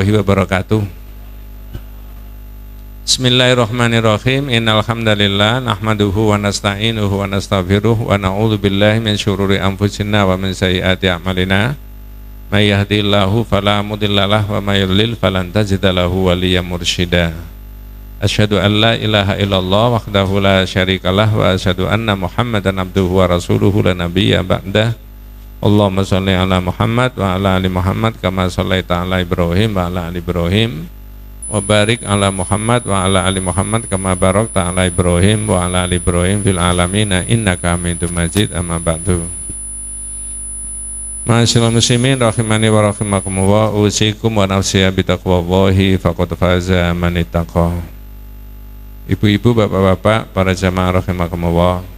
wabarakatuh. Bismillahirrahmanirrahim. Innal hamdalillah nahmaduhu wa nasta'inuhu wa nastaghfiruh wa na'udzu billahi min syururi anfusina wa min sayyiati a'malina. May yahdihillahu fala mudhillalah wa may yudlil falan tajida lahu waliyyan mursyida. Asyhadu an la ilaha illallah wahdahu la syarikalah wa asyhadu anna Muhammadan abduhu wa rasuluhu la nabiyya ba'dah. Allahumma sholli ala Muhammad wa ala ali Muhammad kama shallaita ala Ibrahim wa ala ali Ibrahim wa barik ala Muhammad wa ala ali Muhammad kama barakta ala Ibrahim wa ala ali Ibrahim fil alamin innaka Hamidum Majid. Amma ba'du. Ma'asyiral muslimin rahimani wa rahimakumullah, usikum wa nafsiya bi taqwallahi faqad faza man ittaqa. Ibu-ibu, bapak-bapak, para jamaah rahimakumullah.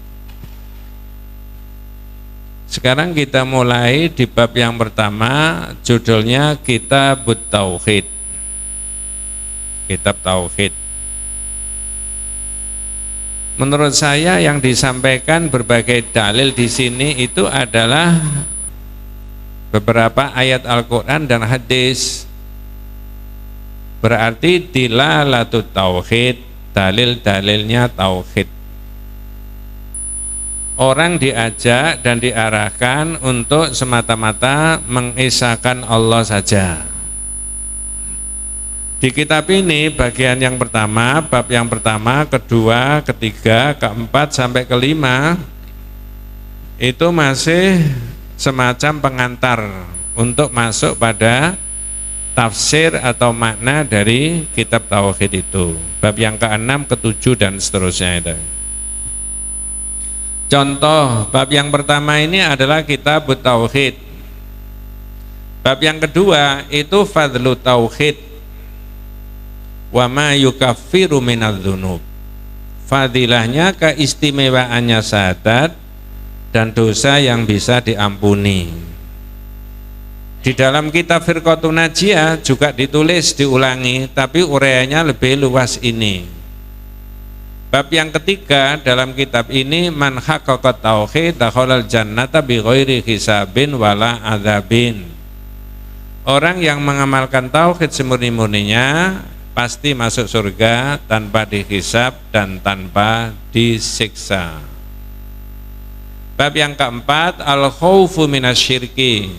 Sekarang kita mulai di bab yang pertama, judulnya Kitabut Tauhid. Kitab Tauhid. Menurut saya yang disampaikan berbagai dalil di sini itu adalah beberapa ayat Al-Quran dan hadis. Berarti dilalatut tauhid, dalil-dalilnya tauhid. Orang diajak dan diarahkan untuk semata-mata mengesahkan Allah saja. Di kitab ini bagian yang pertama, bab yang pertama, kedua, ketiga, keempat sampai kelima itu masih semacam pengantar untuk masuk pada tafsir atau makna dari kitab tauhid itu. Bab yang keenam, ketujuh dan seterusnya itu. Contoh, bab yang pertama ini adalah Kitabut Tauhid. Bab yang kedua itu Fadlu Tauhid wa ma yukaffiru minadz-dzunub. Fadilahnya, keistimewaannya syahadat dan dosa yang bisa diampuni. Di dalam kitab Firqatun Najiyah juga ditulis, diulangi, tapi uraiannya lebih luas ini. Bab yang ketiga dalam kitab ini, man haqqaqat tauhid dakhalal jannata bighairi hisabin wala adzabin. Orang yang mengamalkan tauhid semurni-murninya pasti masuk surga tanpa dihisab dan tanpa disiksa. Bab yang keempat, al khaufu minasyirki.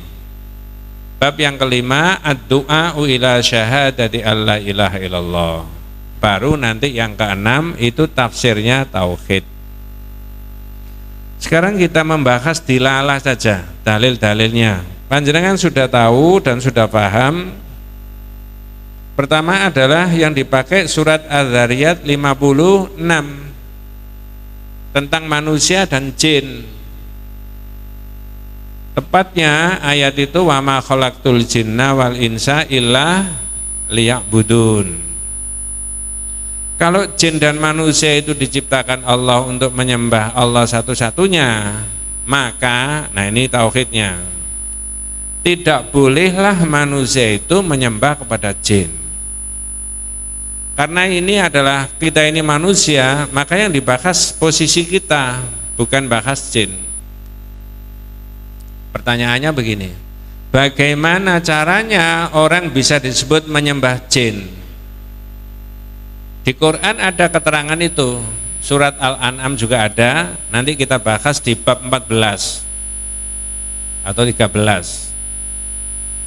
Bab yang kelima, ad-du'a ila syahadati alla ilaha illallah. Baru nanti yang keenam itu tafsirnya tauhid. Sekarang kita membahas dilalah saja, dalil-dalilnya. Panjenengan sudah tahu dan sudah paham. Pertama adalah yang dipakai surat Az-Zariyat 56 tentang manusia dan jin. Tepatnya ayat itu, wa ma khalaqtul jinna wal insa illa liya'budun. Kalau jin dan manusia itu diciptakan Allah untuk menyembah Allah satu-satunya, maka, nah ini tauhidnya, tidak bolehlah manusia itu menyembah kepada jin. Karena ini adalah, kita ini manusia, maka yang dibahas posisi kita, bukan bahas jin. Pertanyaannya begini, bagaimana caranya orang bisa disebut menyembah jin? Di Quran ada keterangan itu, surat Al-An'am juga ada, nanti kita bahas di bab 14 atau 13.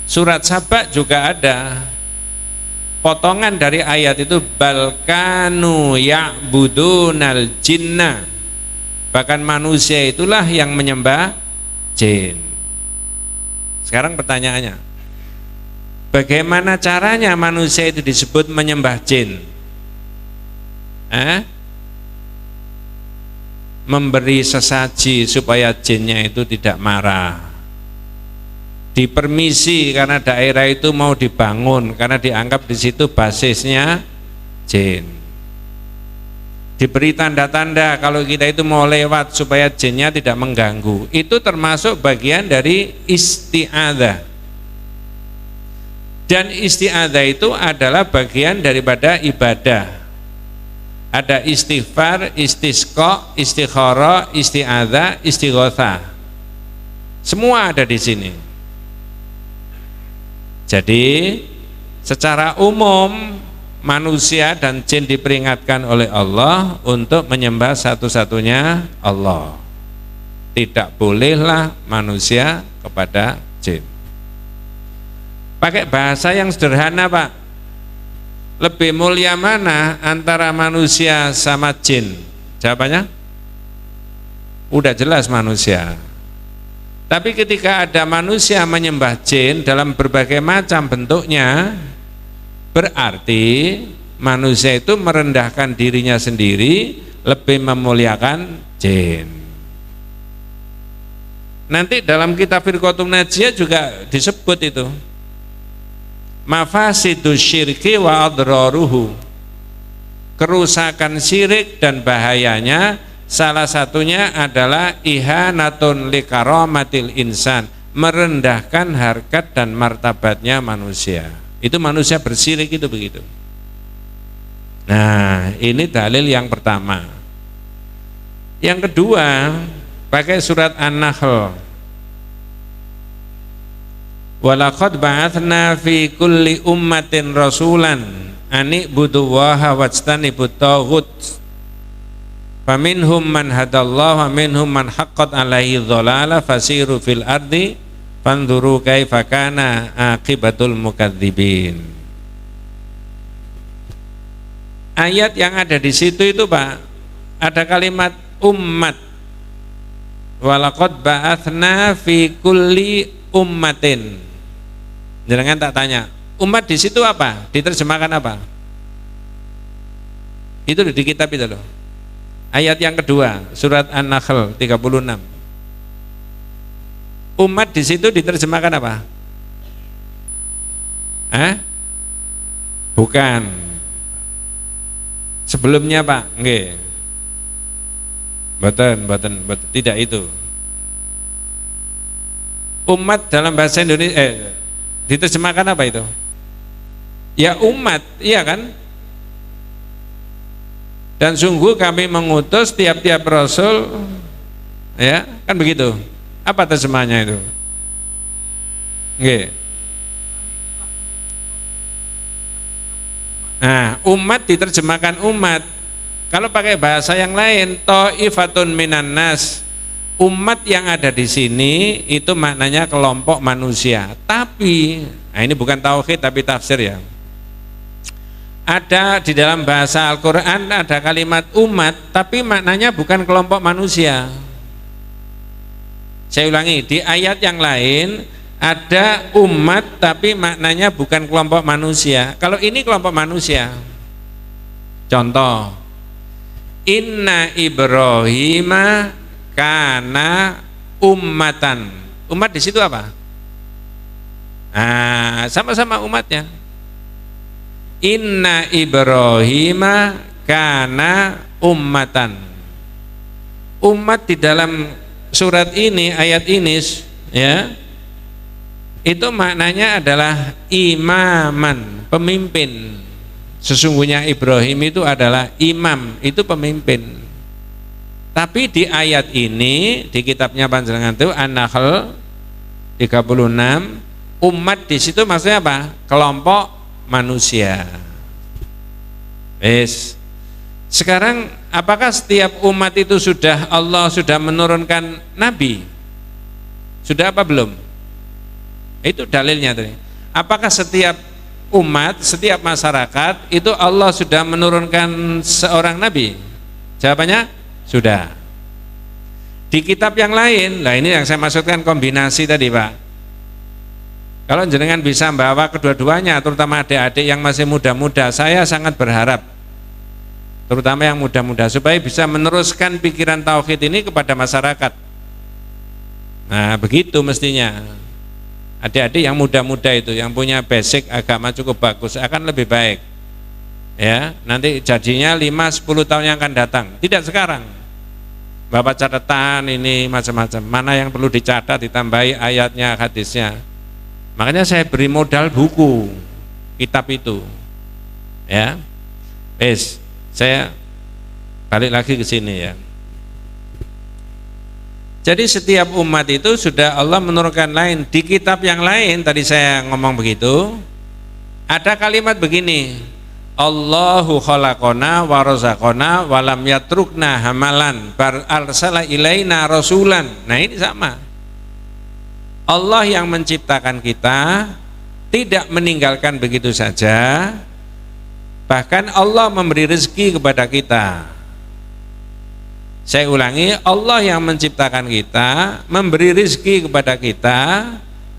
Surat Saba juga ada, potongan dari ayat itu, balkanu ya'budunal jinna, bahkan manusia itulah yang menyembah jin. Sekarang pertanyaannya, bagaimana caranya manusia itu disebut menyembah jin? Memberi sesaji supaya jinnya itu tidak marah, dipermisi karena daerah itu mau dibangun karena dianggap di situ basisnya jin, diberi tanda-tanda kalau kita itu mau lewat supaya jinnya tidak mengganggu. Itu termasuk bagian dari isti'adzah, dan isti'adzah itu adalah bagian daripada ibadah. Ada istighfar, istisqa, istikharah, isti'adzah, istighotsah. Semua ada di sini. Jadi secara umum manusia dan jin diperingatkan oleh Allah untuk menyembah satu-satunya Allah. Tidak bolehlah manusia kepada jin. Pakai bahasa yang sederhana, Pak. Lebih mulia mana antara manusia sama jin? Jawabannya udah jelas manusia. Tapi ketika ada manusia menyembah jin dalam berbagai macam bentuknya, berarti manusia itu merendahkan dirinya sendiri, lebih memuliakan jin. Nanti dalam kitab Firqatun Najiyah juga disebut itu. Mafasidus syirki wa adraruhu. Kerusakan syirik dan bahayanya salah satunya adalah ihanatun likaramatil insan, merendahkan harkat dan martabatnya manusia. Itu manusia bersirik itu begitu. Nah, ini dalil yang pertama. Yang kedua, pakai surat An-Nahl. Walaqad ba'atsna fi kulli ummatin rasulan ani buduwaha wajtanibut taghut. Faminhum man hadallahu wa minhum man haqqat alaihi dhalala fasiru fil ardi fanzuru kaifa kana aqibatul mukadzibin. Ayat yang ada di situ itu, Pak, ada kalimat ummat. Walaqad ba'atsna fi kulli ummatin. Jangan tak tanya, umat di situ apa? Diterjemahkan apa? Itu di kitab itu loh. Ayat yang kedua, surat An-Nahl 36. Umat di situ diterjemahkan apa? Bukan. Sebelumnya, Pak, nggih. Mboten, tidak itu. Umat dalam bahasa Indonesia diterjemahkan apa itu? Ya umat, iya kan? Dan sungguh kami mengutus tiap-tiap rasul, ya kan begitu. Apa terjemahnya itu? Nggih. Nah, umat diterjemahkan umat. Kalau pakai bahasa yang lain, ta'ifatun minan nas. Umat yang ada di sini itu maknanya kelompok manusia. Tapi, nah ini bukan tauhid tapi tafsir ya. Ada di dalam bahasa Al-Quran ada kalimat umat, tapi maknanya bukan kelompok manusia. Saya ulangi, di ayat yang lain ada umat tapi maknanya bukan kelompok manusia. Kalau ini kelompok manusia. Contoh, Inna Ibrahima kana ummatan. Umat di situ apa? Sama-sama umatnya. Inna Ibrahima kana ummatan. Umat di dalam surat ini, ayat ini, ya, itu maknanya adalah imaman, pemimpin. Sesungguhnya Ibrahim itu adalah imam, itu pemimpin. Tapi di ayat ini, di kitabnya panjenengan itu An-Nahl 36, umat di situ maksudnya apa? Kelompok manusia. Sekarang apakah setiap umat itu Allah sudah menurunkan nabi? Sudah apa belum? Itu dalilnya tadi. Apakah setiap umat, setiap masyarakat itu Allah sudah menurunkan seorang nabi? Jawabannya sudah. Di kitab yang lain, nah ini yang saya maksudkan kombinasi tadi, Pak. Kalau jenengan bisa membawa kedua-duanya, terutama adik-adik yang masih muda-muda, saya sangat berharap, terutama yang muda-muda, supaya bisa meneruskan pikiran tauhid ini kepada masyarakat. Nah, begitu mestinya. Adik-adik yang muda-muda itu, yang punya basic agama cukup bagus, akan lebih baik. Ya, nanti jadinya 5-10 tahun yang akan datang, tidak sekarang. Bapak catatan ini macam-macam, mana yang perlu dicatat, ditambahi ayatnya, hadisnya. Makanya saya beri modal buku, kitab itu. Ya, saya balik lagi ke sini ya. Jadi setiap umat itu sudah Allah menurunkan lain. Di kitab yang lain tadi saya ngomong begitu, Ada kalimat begini, Allahu khalaqona wa razaqona wa lam yatrukna hamalan bar arsala ilaina rasulan. Nah ini sama. Allah yang menciptakan kita, tidak meninggalkan begitu saja, bahkan Allah memberi rezeki kepada kita. Saya ulangi, Allah yang menciptakan kita, memberi rezeki kepada kita,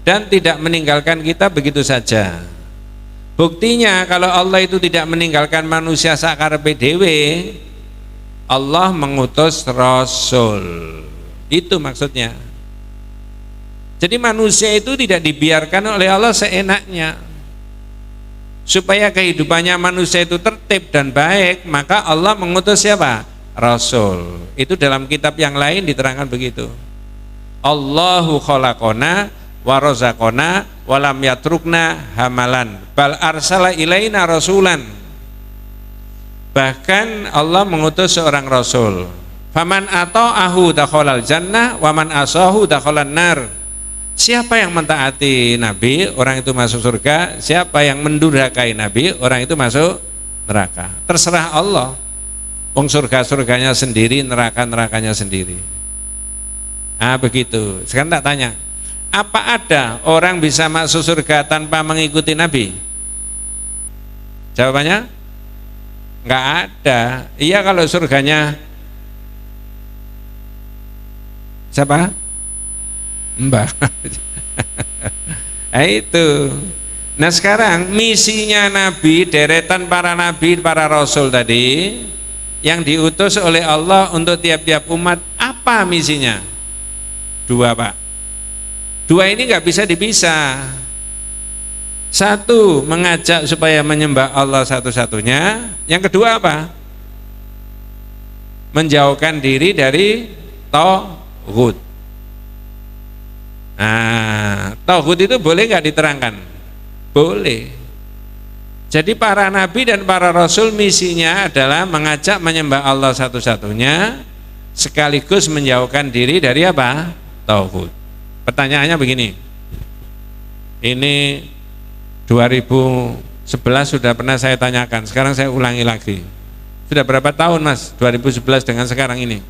dan tidak meninggalkan kita begitu saja. Buktinya kalau Allah itu tidak meninggalkan manusia sakarepe dhewe, Allah mengutus Rasul. Itu maksudnya. Jadi manusia itu tidak dibiarkan oleh Allah seenaknya. Supaya kehidupannya manusia itu tertib dan baik, maka Allah mengutus siapa? Rasul. Itu dalam kitab yang lain diterangkan begitu. Allahu khalaqona wa razaqona wa lam yatrukna hamalan bal arsala ilaina rasulan. Bahkan Allah mengutus seorang rasul. Faman ata'ahu dakhalal jannah wa man asahu dakhalan nar. Siapa yang mentaati Nabi, orang itu masuk surga. Siapa yang mendurhakai Nabi, orang itu masuk neraka. Terserah Allah. Wong surga-surganya sendiri, neraka-nerakanya sendiri. Ah begitu. Sekarang tak tanya, apa ada orang bisa masuk surga tanpa mengikuti Nabi? Jawabannya enggak ada. Iya kalau surganya siapa? Mbah. Nah itu. Nah sekarang misinya Nabi, deretan para Nabi, para Rasul tadi yang diutus oleh Allah untuk tiap-tiap umat, apa misinya? Dua Pak. Dua ini nggak bisa dipisah. Satu, mengajak supaya menyembah Allah satu-satunya. Yang kedua apa? Menjauhkan diri dari tauhid. Nah, tauhid itu boleh nggak diterangkan? Boleh. Jadi para nabi dan para rasul misinya adalah mengajak menyembah Allah satu-satunya, sekaligus menjauhkan diri dari apa? Tauhid. Pertanyaannya begini, ini 2011 sudah pernah saya tanyakan, sekarang saya ulangi lagi. Sudah berapa tahun Mas 2011 dengan sekarang ini?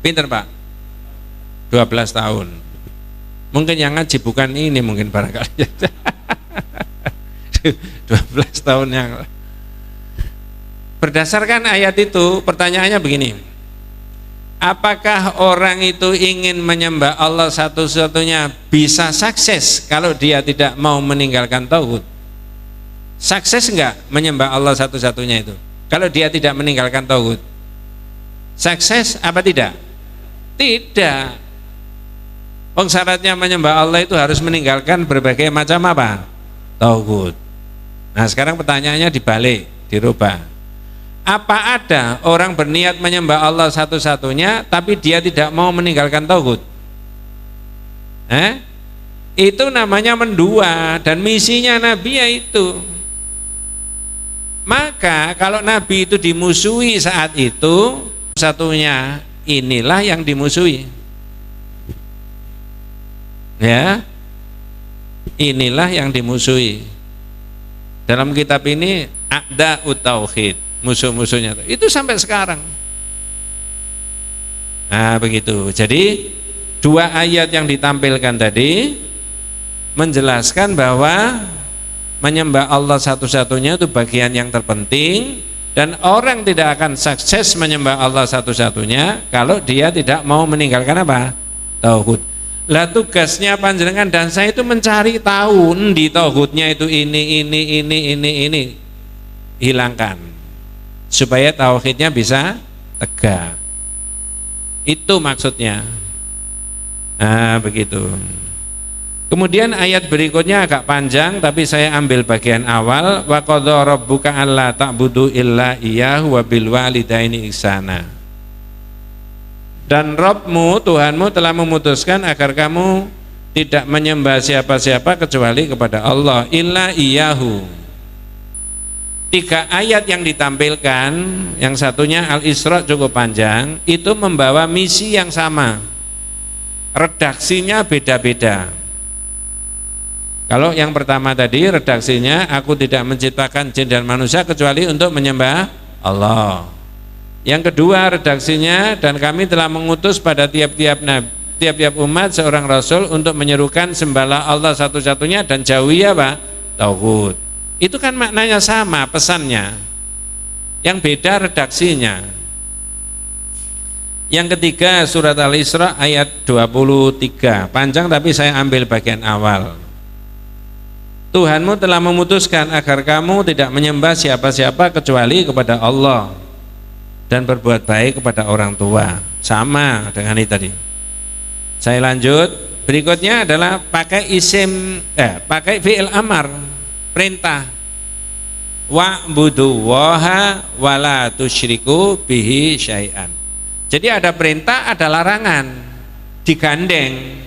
Pinter Pak? 12 tahun. Mungkin yang ngaji bukan ini, mungkin barangkali 12 tahun yang. Berdasarkan ayat itu, pertanyaannya begini, apakah orang itu ingin menyembah Allah satu-satunya bisa sukses kalau dia tidak mau meninggalkan tauhid? Sukses enggak menyembah Allah satu-satunya itu kalau dia tidak meninggalkan tauhid? Sukses apa tidak? Tidak. Syaratnya menyembah Allah itu harus meninggalkan berbagai macam apa? Tauhid. Nah sekarang pertanyaannya dibalik, dirubah. Apa ada orang berniat menyembah Allah satu-satunya tapi dia tidak mau meninggalkan tauhid? Itu namanya mendua, dan misinya Nabi yaitu. Maka kalau Nabi itu dimusuhi saat itu, satunya inilah yang dimusuhi. Ya, inilah yang dimusuhi. Dalam kitab ini ada tauhid, musuh-musuhnya itu sampai sekarang. Nah begitu. Jadi dua ayat yang ditampilkan tadi menjelaskan bahwa menyembah Allah satu-satunya itu bagian yang terpenting, dan orang tidak akan sukses menyembah Allah satu-satunya kalau dia tidak mau meninggalkan apa? Tauhid. Lah tugasnya panjenengan dan saya itu mencari tahu di tauhidnya itu ini hilangkan supaya tauhidnya bisa tegak. Itu maksudnya. Nah begitu. Kemudian ayat berikutnya agak panjang, tapi saya ambil bagian awal. Wa qadha rabbuka alla ta'budu illa iyyahu wa bil walidaini ihsana. Dan Rabbmu, Tuhanmu telah memutuskan agar kamu tidak menyembah siapa-siapa kecuali kepada Allah, illa iyyahu. Tiga ayat yang ditampilkan, yang satunya Al-Isra cukup panjang, itu membawa misi yang sama, redaksinya beda-beda. Kalau yang pertama tadi redaksinya, aku tidak menciptakan jin dan manusia kecuali untuk menyembah Allah. Yang kedua redaksinya, dan kami telah mengutus pada tiap-tiap umat seorang rasul untuk menyerukan sembahlah Allah satu-satunya dan jauhi apa? Tauhid. Itu kan maknanya sama pesannya, yang beda redaksinya. Yang ketiga surat Al-Isra ayat 23, panjang tapi saya ambil bagian awal. Tuhanmu telah memutuskan agar kamu tidak menyembah siapa-siapa kecuali kepada Allah dan berbuat baik kepada orang tua. Sama dengan ini tadi. Saya lanjut. Berikutnya adalah pakai pakai fi'il amar, perintah. Wa'budu waha wala tusyriku bihi syai'an. Jadi ada perintah, ada larangan, digandeng.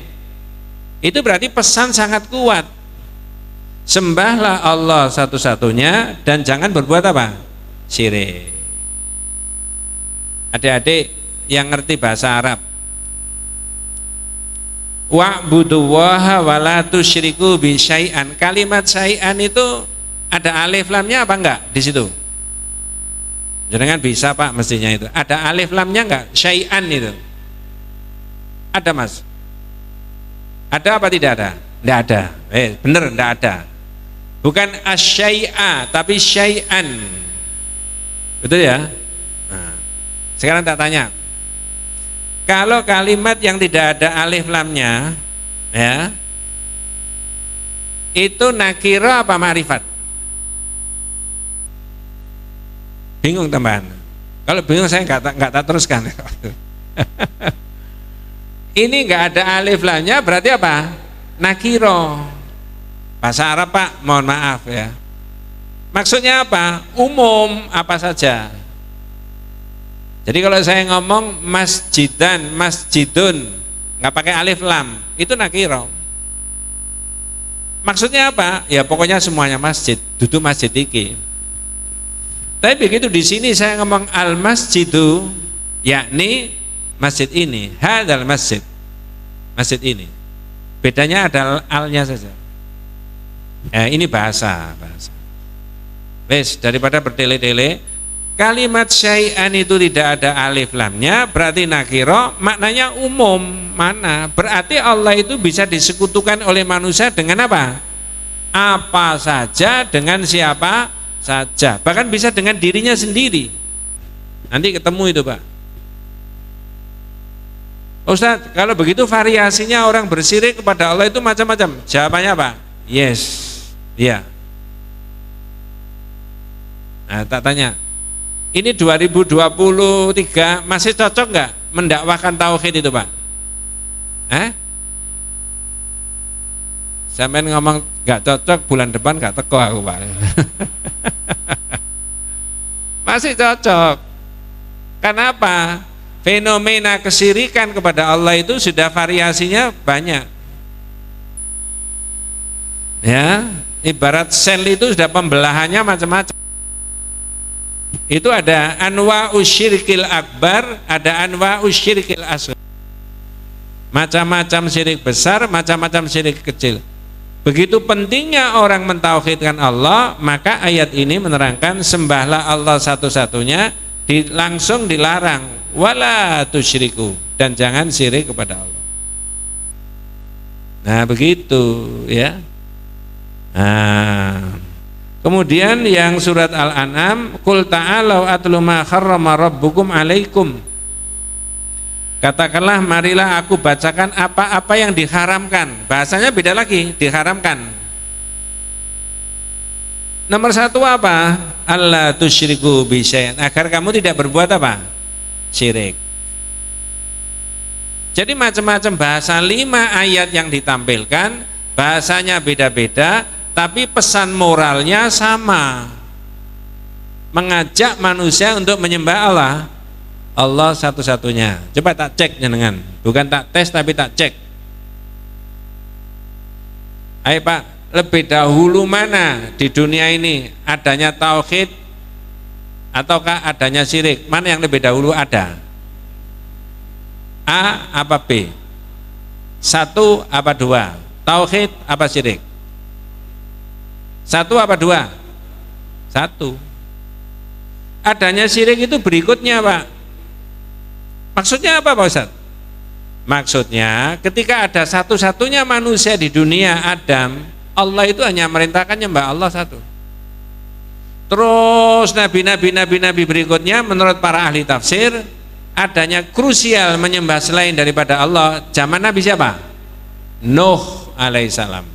Itu berarti pesan sangat kuat. Sembahlah Allah satu-satunya dan jangan berbuat apa? Syirik. Adik-adik yang ngerti bahasa Arab, wa'budu waha wala tusyriku bi syai'an. Kalimat syai'an itu ada alif lamnya apa enggak di situ? Jangan bisa Pak, mestinya itu. Ada alif lamnya enggak? Syai'an itu. Ada Mas? Ada apa tidak ada? Tidak ada. Bener tidak ada. Bukan asyai'a tapi syai'an. Betul ya? Nah, sekarang tak tanya. Kalau kalimat yang tidak ada alif lamnya, ya, itu nakira apa ma'rifat? Bingung teman. Kalau bingung saya nggak tak teruskan. Ini nggak ada alif lamnya berarti apa? Nakiro. Bahasa Arab Pak, mohon maaf ya. Maksudnya apa? Umum apa saja. Jadi kalau saya ngomong masjidan, masjidun, nggak pakai alif lam, itu nakiro. Maksudnya apa? Ya pokoknya semuanya masjid, duduk masjid iki. Tapi begitu di sini saya ngomong al masjidu, yakni masjid ini, hadal masjid, masjid ini. Bedanya ada alnya saja. Ini bahasa. Wes, daripada bertele-tele, kalimat syai'an itu tidak ada alif lamnya, berarti nakiro, maknanya umum. Mana? Berarti Allah itu bisa disekutukan oleh manusia dengan apa? Apa saja, dengan siapa saja, bahkan bisa dengan dirinya sendiri. Nanti ketemu itu Pak. Ustaz, kalau begitu variasinya orang bersyirik kepada Allah itu macam-macam. Jawabannya apa? Yes. Ya. Nah, tak tanya. Ini 2023 masih cocok nggak mendakwahkan tauhid itu Pak? Sampai ngomong nggak cocok, bulan depan nggak teko aku Pak. Masih cocok. Kenapa? Fenomena kesyirikan kepada Allah itu sudah variasinya banyak. Ya, ibarat sel itu sudah pembelahannya macam-macam. Itu ada anwa'us syirkil akbar, ada anwa'us syirkil asghar. Macam-macam syirik besar, macam-macam syirik kecil. Begitu pentingnya orang mentauhidkan Allah, maka ayat ini menerangkan sembahlah Allah satu-satunya, langsung dilarang wala tusyriku, dan jangan syirik kepada Allah. Nah, begitu ya. Nah, kemudian yang surat Al-An'am, qul ta'alau atlu ma harrama rabbukum alaikum. Katakanlah, marilah aku bacakan apa-apa yang diharamkan. Bahasanya beda lagi, diharamkan. Nomor satu apa? Allah tusyriku bi syai'in, agar kamu tidak berbuat apa? Syirik. Jadi macam-macam bahasa, 5 ayat yang ditampilkan, bahasanya beda-beda, tapi pesan moralnya sama, mengajak manusia untuk menyembah Allah satu-satunya. Coba tak cek jenengan, bukan tak tes tapi tak cek. Ayo Pak, lebih dahulu mana di dunia ini adanya tauhid ataukah adanya syirik? Mana yang lebih dahulu ada? A apa B? 1 apa 2? Tauhid apa syirik? Satu apa dua? Satu. Adanya syirik itu berikutnya Pak. Maksudnya apa Pak Ustaz? Maksudnya ketika ada satu-satunya manusia di dunia, Adam, Allah itu hanya merintahkan nyembah Allah satu. Terus nabi-nabi berikutnya menurut para ahli tafsir, adanya krusial menyembah selain daripada Allah zaman Nabi siapa? Nuh alaihissalam.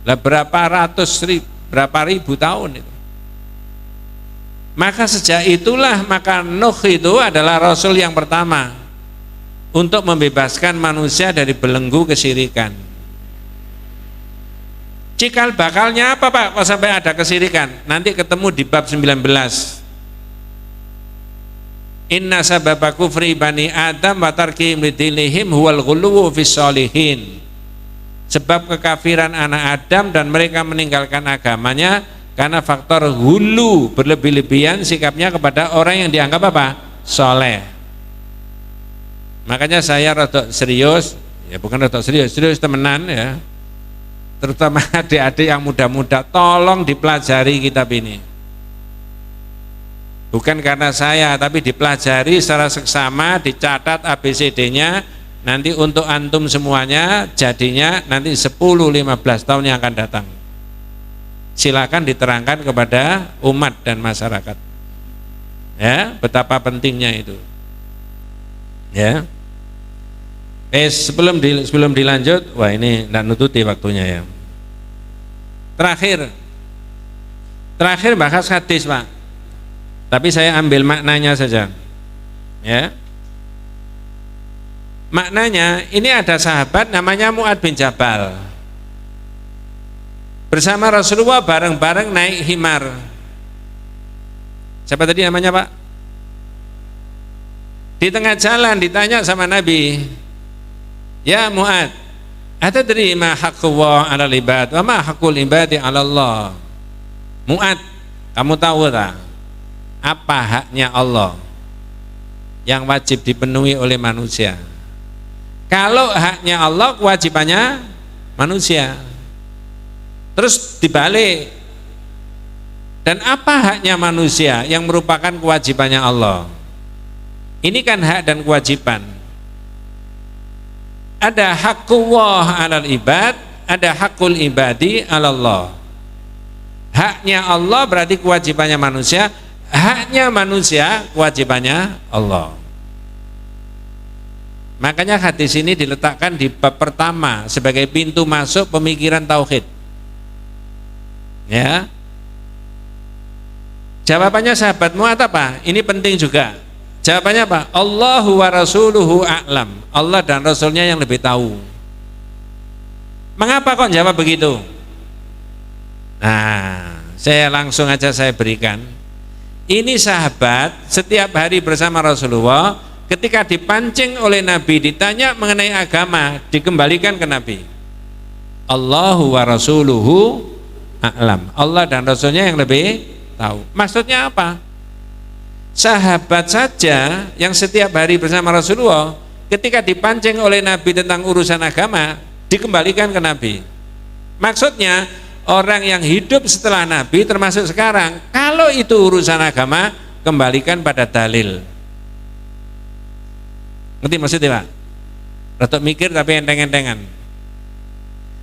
Lah berapa ribu tahun itu. Maka sejak itulah maka Nuh itu adalah Rasul yang pertama untuk membebaskan manusia dari belenggu kesyirikan. Cikal bakalnya apa Pak kalau sampai ada kesyirikan? Nanti ketemu di bab 19. Inna sababa kufri bani Adam wa tarkihim lidinihim huwal ghuluwu fis sholihin. Sebab kekafiran anak Adam dan mereka meninggalkan agamanya karena faktor hulu, berlebih-lebihan sikapnya kepada orang yang dianggap apa? Soleh. Makanya saya rada serius, ya bukan rada serius temenan ya. Terutama adik-adik yang muda-muda, tolong dipelajari kitab ini. Bukan karena saya, tapi dipelajari secara seksama, dicatat ABCD-nya, nanti untuk antum semuanya jadinya nanti 10-15 tahun yang akan datang. Silakan diterangkan kepada umat dan masyarakat. Ya, betapa pentingnya itu. Ya. Sebelum dilanjut, wah ini tidak nututi waktunya ya. Terakhir bahas hadis Pak. Tapi saya ambil maknanya saja. Ya. Maknanya ini ada sahabat namanya Mu'ad bin Jabal. Bersama Rasulullah bareng-bareng naik himar. Siapa tadi namanya Pak? Di tengah jalan ditanya sama Nabi, ya Mu'ad, atadri ma haqqullah 'alal ibad wa ma haqqul ibadi 'ala Allah? Mu'ad, kamu tahu tak apa haknya Allah yang wajib dipenuhi oleh manusia? Kalau haknya Allah, kewajibannya manusia. Terus dibalik, dan apa haknya manusia yang merupakan kewajibannya Allah? Ini kan hak dan kewajiban. Ada haqqullah 'alal ibad, ada haqqul ibadi 'ala Allah. Haknya Allah berarti kewajibannya manusia, haknya manusia kewajibannya Allah. Makanya hadis ini diletakkan di bab pertama sebagai pintu masuk pemikiran tauhid. Ya. Jawabannya sahabat Mu'ad apa? Ini penting juga. Jawabannya apa? Allahu wa rasuluhu a'lam. Allah dan Rasulnya yang lebih tahu. Mengapa kok jawab begitu? Nah, saya langsung aja saya berikan. Ini sahabat setiap hari bersama Rasulullah, ketika dipancing oleh Nabi ditanya mengenai agama, dikembalikan ke Nabi. Allahu wa rasuluhu a'lam. Allah dan Rasulnya yang lebih tahu. Maksudnya apa? Sahabat saja yang setiap hari bersama Rasulullah, ketika dipancing oleh Nabi tentang urusan agama, dikembalikan ke Nabi. Maksudnya orang yang hidup setelah Nabi termasuk sekarang, kalau itu urusan agama, kembalikan pada dalil. Ngerti maksudnya Pak? Rotok mikir tapi enteng-entengan.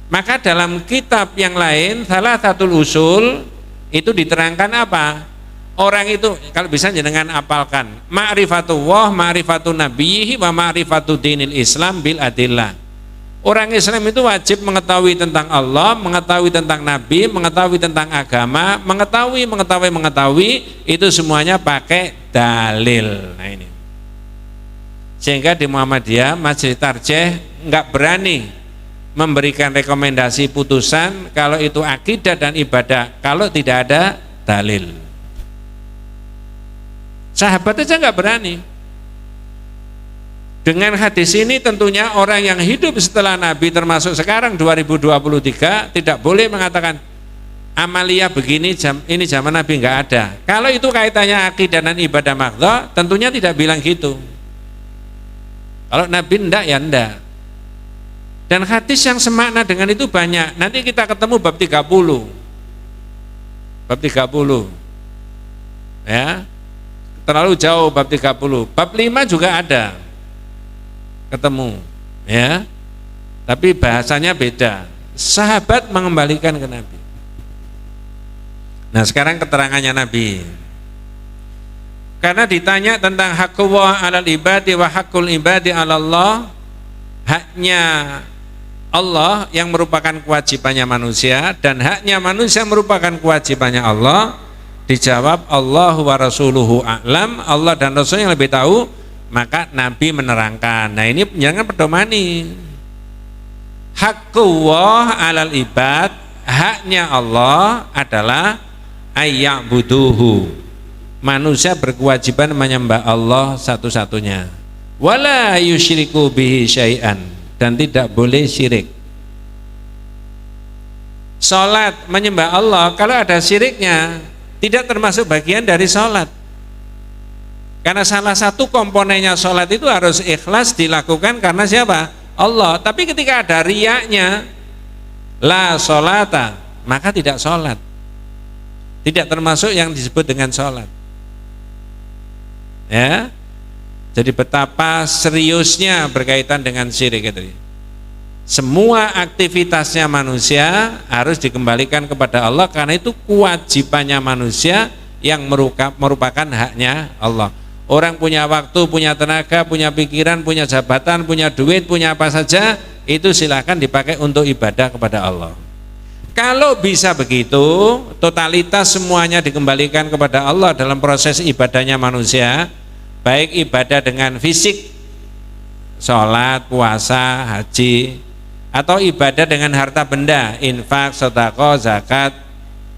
Maka dalam kitab yang lain, salah satu usul itu diterangkan apa? Orang itu kalau bisa jenengan apalkan, ma'rifatullah, ma'rifatun nabiyhi wa ma'rifatu dinil Islam bil adillah. Orang Islam itu wajib mengetahui tentang Allah, mengetahui tentang Nabi, mengetahui tentang agama, mengetahui itu semuanya pakai dalil. Nah ini. Sehingga di Muhammadiyah Majelis Tarjih enggak berani memberikan rekomendasi putusan kalau itu akidah dan ibadah kalau tidak ada dalil. Sahabat aja enggak berani. Dengan hadis ini tentunya orang yang hidup setelah Nabi termasuk sekarang 2023 tidak boleh mengatakan amalia begini ini zaman Nabi enggak ada. Kalau itu kaitannya akidah dan ibadah mahdhah, tentunya tidak bilang gitu. Kalau Nabi enggak ya enggak. Dan hadis yang semakna dengan itu banyak. Nanti kita ketemu bab 30. Bab 30. Ya. Terlalu jauh bab 30. Bab 5 juga ada. Ketemu, ya. Tapi bahasanya beda. Sahabat mengembalikan ke Nabi. Nah, sekarang keterangannya Nabi. Karena ditanya tentang haqqullah 'alal ibadi wa haqqul ibadi 'alallah, haknya Allah yang merupakan kewajibannya manusia dan haknya manusia merupakan kewajibannya Allah, dijawab Allah wa rasuluhu a'lam, Allah dan Rasul yang lebih tahu, maka Nabi menerangkan. Nah, ini jangan pedomani. Haqqullah 'alal ibad, haknya Allah adalah ayya'buduhu. Manusia berkewajiban menyembah Allah satu-satunya. Wala yusyriku bihi syai'an, dan tidak boleh syirik. Salat menyembah Allah, kalau ada syiriknya tidak termasuk bagian dari salat. Karena salah satu komponennya salat itu harus ikhlas dilakukan karena siapa? Allah. Tapi ketika ada riyaknya, la sholata, maka tidak salat. Tidak termasuk yang disebut dengan salat. Ya. Jadi betapa seriusnya berkaitan dengan syirik itu. Semua aktivitasnya manusia harus dikembalikan kepada Allah, karena itu kewajibannya manusia yang merupakan haknya Allah. Orang punya waktu, punya tenaga, punya pikiran, punya jabatan, punya duit, punya apa saja, itu silakan dipakai untuk ibadah kepada Allah. Kalau bisa begitu, totalitas semuanya dikembalikan kepada Allah dalam proses ibadahnya manusia, baik ibadah dengan fisik, sholat, puasa, haji, atau ibadah dengan harta benda, infak, sedekah, zakat,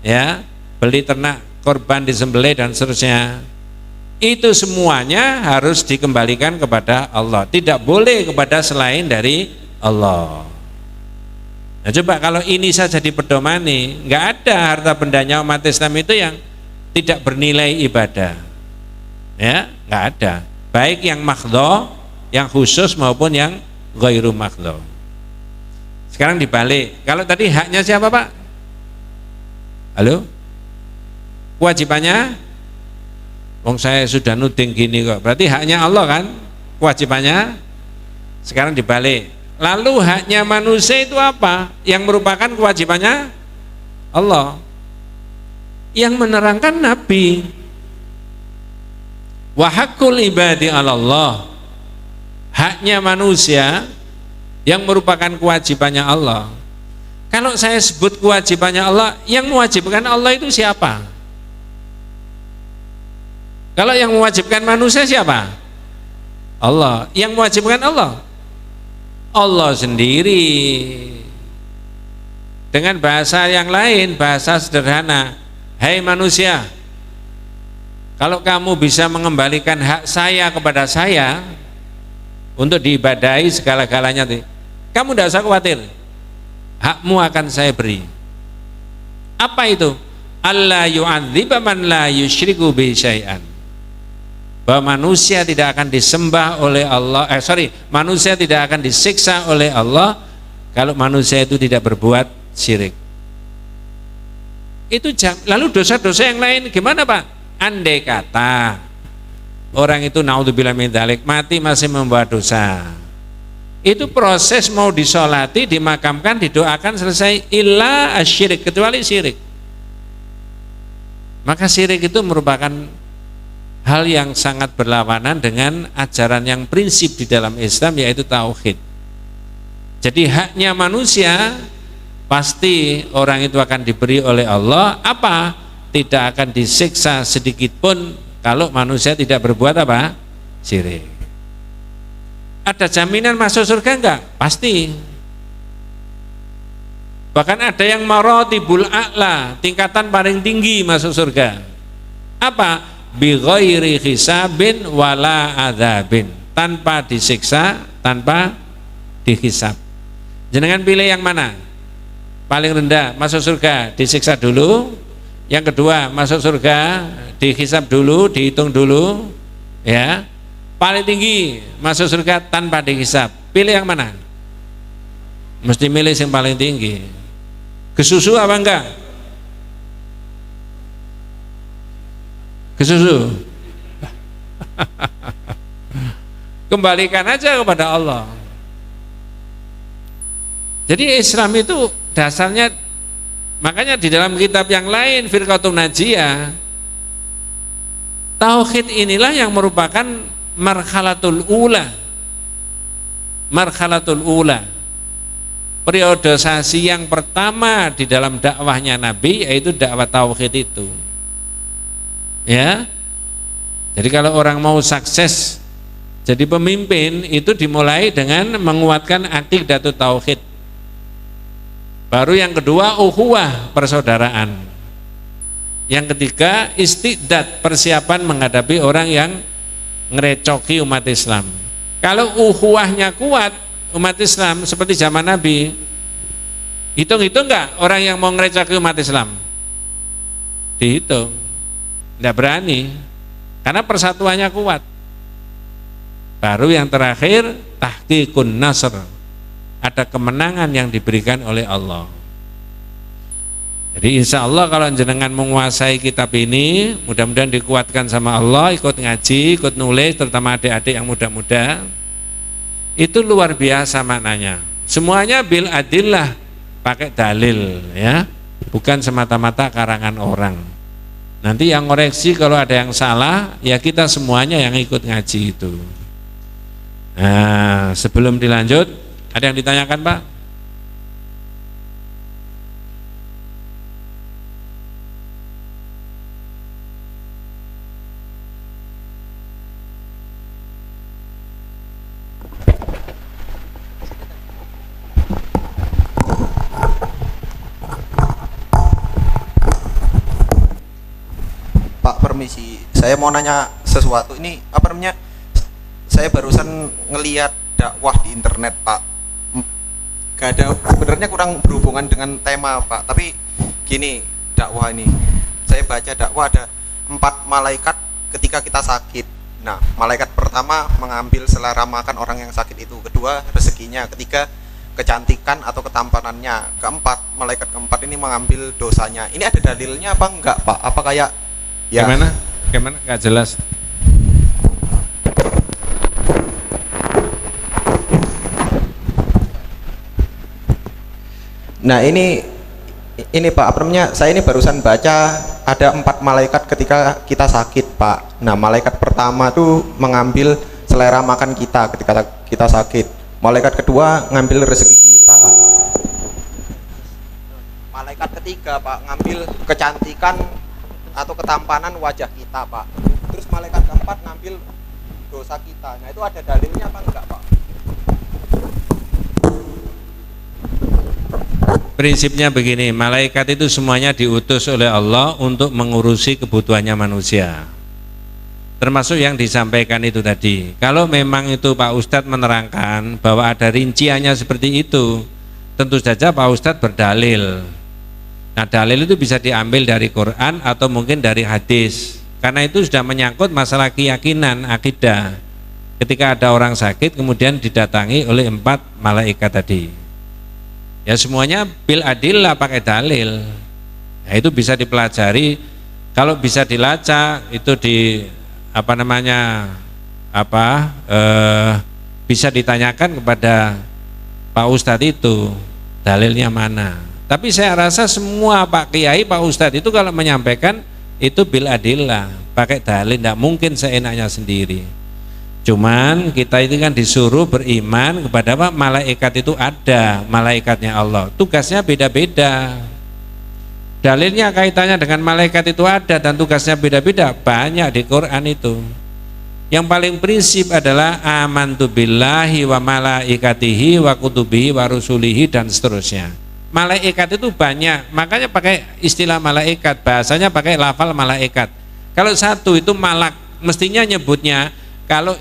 ya, beli ternak, korban disembelih dan seterusnya. Itu semuanya harus dikembalikan kepada Allah, tidak boleh kepada selain dari Allah. Nah, coba kalau ini saja dipedomani, nggak ada harta bendanya umat Islam itu yang tidak bernilai ibadah. Ya, nggak ada. Baik yang makhdho, yang khusus maupun yang ghairu makhdho. Sekarang dibalik. Kalau tadi haknya siapa, Pak? Halo? Kewajibannya? Wong saya sudah nuding gini kok. Berarti haknya Allah kan? Kewajibannya? Sekarang dibalik. Lalu haknya manusia itu apa? Yang merupakan kewajibannya Allah. Yang menerangkan Nabi. Wa haqqul ibadi 'alallah, haknya manusia yang merupakan kewajibannya Allah. Kalau saya sebut kewajibannya Allah, yang mewajibkan Allah itu siapa? Kalau yang mewajibkan manusia siapa? Allah. Yang mewajibkan Allah? Allah sendiri. Dengan bahasa yang lain, bahasa sederhana, hai manusia, kalau kamu bisa mengembalikan hak saya kepada saya untuk diibadahi segala-galanya, kamu tidak usah khawatir, hakmu akan saya beri. Apa itu? Allah yu'adziba man la yusyriku bi syai'an. Bahwa manusia tidak akan disembah oleh Allah, manusia tidak akan disiksa oleh Allah kalau manusia itu tidak berbuat syirik. Itu lalu dosa-dosa yang lain gimana, Pak? Andai kata orang itu naudzubillah min dzalik mati masih membawa dosa, itu proses mau disolati, dimakamkan, didoakan, selesai, illa asyirik, kecuali syirik. Maka syirik itu merupakan hal yang sangat berlawanan dengan ajaran yang prinsip di dalam Islam, yaitu tauhid. Jadi haknya manusia pasti orang itu akan diberi oleh Allah, apa? Tidak akan disiksa sedikit pun kalau manusia tidak berbuat apa? Syirik. Ada jaminan masuk surga enggak? Pasti. Bahkan ada yang maratibul a'la, tingkatan paling tinggi masuk surga. Apa? Bi ghairi hisabin wala adzabin, tanpa disiksa, tanpa dihisab. Jenengan pilih yang mana? Paling rendah masuk surga disiksa dulu, yang kedua masuk surga dihisab dulu, dihitung dulu, ya. Paling tinggi masuk surga tanpa dihisab. Pilih yang mana? mesti milih yang paling tinggi. Kesusu apa enggak? Kesusu. Kembalikan aja kepada Allah. Jadi Islam itu dasarnya, makanya di dalam kitab yang lain Firqatun Najiyah, tauhid inilah yang merupakan marhalatul ula. Marhalatul ula, periodisasi yang pertama di dalam dakwahnya Nabi, yaitu dakwah tauhid itu. Ya. Jadi kalau orang mau sukses jadi pemimpin, itu dimulai dengan menguatkan aqidatut tauhid. Baru yang kedua ukhuwah, persaudaraan. Yang ketiga istiqdad, persiapan menghadapi orang yang ngerecoki umat Islam. Kalau ukhuwahnya kuat umat Islam seperti zaman Nabi, hitung-hitung enggak orang yang mau ngerecoki umat Islam? Dihitung. Enggak berani, karena persatuannya kuat. Baru yang terakhir tahqiqun nasr, ada kemenangan yang diberikan oleh Allah. Jadi insya Allah kalau jenengan menguasai kitab ini, mudah-mudahan dikuatkan sama Allah, ikut ngaji, ikut nulis, terutama adik-adik yang muda-muda, itu luar biasa maknanya. Semuanya bil adillah, pakai dalil, ya, bukan semata-mata karangan orang. Nanti yang koreksi kalau ada yang salah, ya kita semuanya yang ikut ngaji itu. Nah, sebelum dilanjut, ada yang ditanyakan, Pak? Pak, permisi, saya mau nanya sesuatu. Ini apa namanya? Saya barusan ngelihat dakwah di internet, Pak. Gak ada, sebenarnya kurang berhubungan dengan tema, Pak. Tapi gini, dakwah ini, saya baca dakwah ada 4 malaikat ketika kita sakit. Nah, malaikat pertama mengambil selera makan orang yang sakit itu. Kedua, rezekinya. Ketiga, kecantikan atau ketampanannya. Keempat, malaikat keempat ini mengambil dosanya. Ini ada dalilnya apa enggak, Pak? Apa kayak ya? Gimana? Gak jelas. Nah ini Pak, apa namanya, saya ini barusan baca ada 4 malaikat ketika kita sakit, Pak. Nah, malaikat pertama tuh mengambil selera makan kita ketika kita sakit. Malaikat kedua ngambil rezeki kita. Malaikat ketiga, Pak, ngambil kecantikan atau ketampanan wajah kita, Pak. Terus malaikat keempat ngambil dosa kita. Nah, itu ada dalilnya apa enggak, Pak? Prinsipnya begini, malaikat itu semuanya diutus oleh Allah untuk mengurusi kebutuhannya manusia, termasuk yang disampaikan itu tadi. Kalau memang itu Pak Ustadz menerangkan bahwa ada rinciannya seperti itu, tentu saja Pak Ustadz berdalil. Nah, dalil itu bisa diambil dari Quran atau mungkin dari hadis, karena itu sudah menyangkut masalah keyakinan, akidah. Ketika ada orang sakit kemudian didatangi oleh 4 malaikat tadi, ya semuanya bil adillah, pakai dalil. Nah, itu bisa dipelajari. Kalau bisa dilacak itu di bisa ditanyakan kepada Pak Ustadz itu dalilnya mana. Tapi saya rasa semua Pak Kiai, Pak Ustadz itu kalau menyampaikan itu bil adillah, pakai dalil, tidak mungkin seenaknya sendiri. Cuman kita itu kan disuruh beriman kepada apa? Malaikat itu ada, malaikatnya Allah. Tugasnya beda-beda. Dalilnya kaitannya dengan malaikat itu ada dan tugasnya beda-beda, banyak di Quran itu. Yang paling prinsip adalah amantu billahi wa malaikatihi wa kutubihi wa rusulihi dan seterusnya. Malaikat itu banyak, makanya pakai istilah malaikat, bahasanya pakai lafal malaikat. Kalau satu itu malak, mestinya nyebutnya, kalau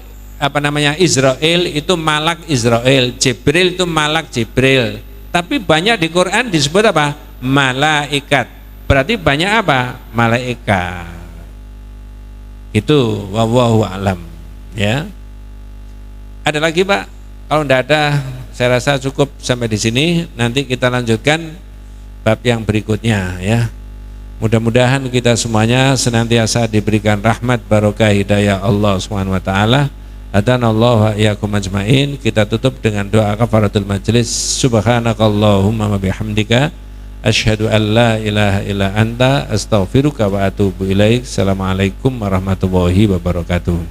Israel itu malak Israel, Jibril itu malak Jibril. Tapi banyak di Quran disebut apa? Malaikat. Berarti banyak apa? Malaikat. Itu wallahu alam, ya. Ada lagi, Pak? Kalau tidak ada saya rasa cukup sampai di sini. Nanti kita lanjutkan bab yang berikutnya ya. Mudah-mudahan kita semuanya senantiasa diberikan rahmat barokah hidayah Allah Subhanahu wa taala. Adanallahu wa iyyakum ajmain. Kita tutup dengan doa kafaratul majlis. Subhanakallahumma wa bihamdika asyhadu an la ilaha illa anta astaghfiruka wa atubu ilaik. Assalamualaikum warahmatullahi wabarakatuh.